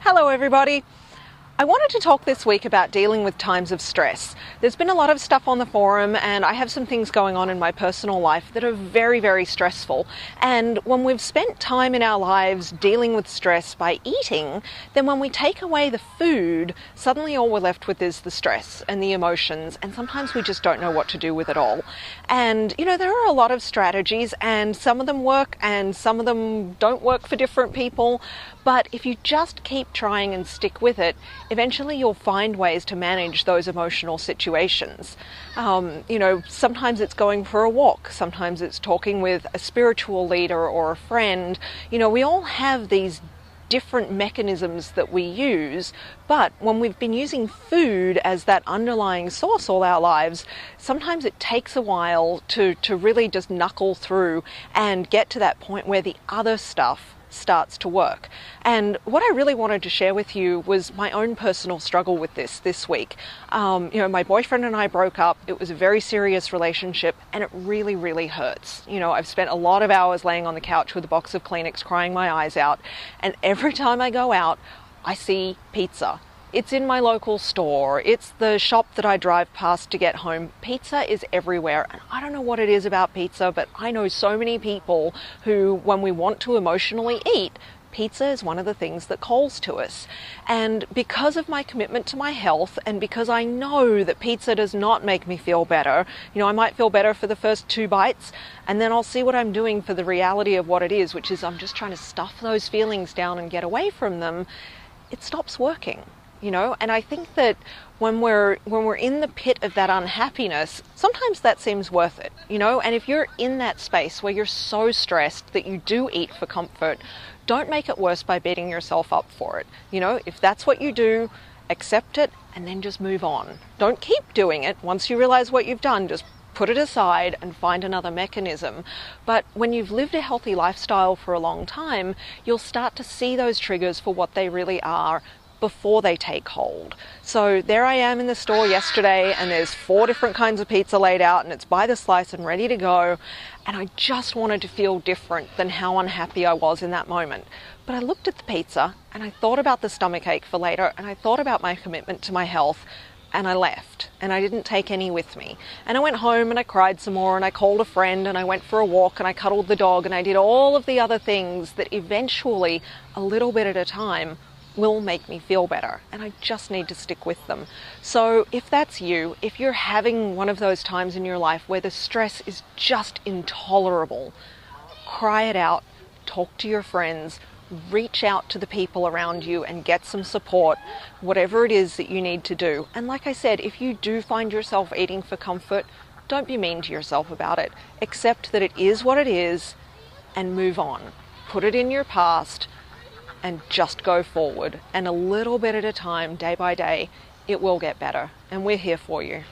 Hello everybody. I wanted to talk this week about dealing with times of stress. There's been a lot of stuff on the forum and I have some things going on in my personal life that are very, very stressful. And when we've spent time in our lives dealing with stress by eating, then when we take away the food, suddenly all we're left with is the stress and the emotions, and sometimes we just don't know what to do with it all. And you know, there are a lot of strategies and some of them work and some of them don't work for different people. But if you just keep trying and stick with it, eventually you'll find ways to manage those emotional situations. Sometimes it's going for a walk, sometimes it's talking with a spiritual leader or a friend. You know, we all have these different mechanisms that we use, but when we've been using food as that underlying source all our lives, sometimes it takes a while to really just knuckle through and get to that point where the other stuff starts to work. And what I really wanted to share with you was my own personal struggle with this week. My boyfriend and I broke up. It was a very serious relationship and it really, really hurts. You know, I've spent a lot of hours laying on the couch with a box of Kleenex crying my eyes out, and every time I go out, I see pizza. It's in my local store. It's the shop that I drive past to get home. Pizza is everywhere. And I don't know what it is about pizza, but I know so many people who, when we want to emotionally eat, pizza is one of the things that calls to us. And because of my commitment to my health, and because I know that pizza does not make me feel better, I might feel better for the first 2 bites, and then I'll see what I'm doing for the reality of what it is, which is I'm just trying to stuff those feelings down and get away from them. It stops working. And I think that when we're in the pit of that unhappiness, sometimes that seems worth it, and if you're in that space where you're so stressed that you do eat for comfort, don't make it worse by beating yourself up for it. If that's what you do, accept it and then just move on. Don't keep doing it. Once you realize what you've done, just put it aside and find another mechanism. But when you've lived a healthy lifestyle for a long time, you'll start to see those triggers for what they really are before they take hold. So there I am in the store yesterday and there's 4 different kinds of pizza laid out and it's by the slice and ready to go, and I just wanted to feel different than how unhappy I was in that moment. But I looked at the pizza and I thought about the stomach ache for later, and I thought about my commitment to my health, and I left and I didn't take any with me. And I went home and I cried some more and I called a friend and I went for a walk and I cuddled the dog and I did all of the other things that eventually, a little bit at a time, will make me feel better, and I just need to stick with them. So if that's you, if you're having one of those times in your life where the stress is just intolerable, cry it out, talk to your friends, reach out to the people around you and get some support, whatever it is that you need to do. And like I said, if you do find yourself eating for comfort, don't be mean to yourself about it. Accept that it is what it is and move on. Put it in your past and just go forward. And a little bit at a time, day by day, it will get better. And we're here for you.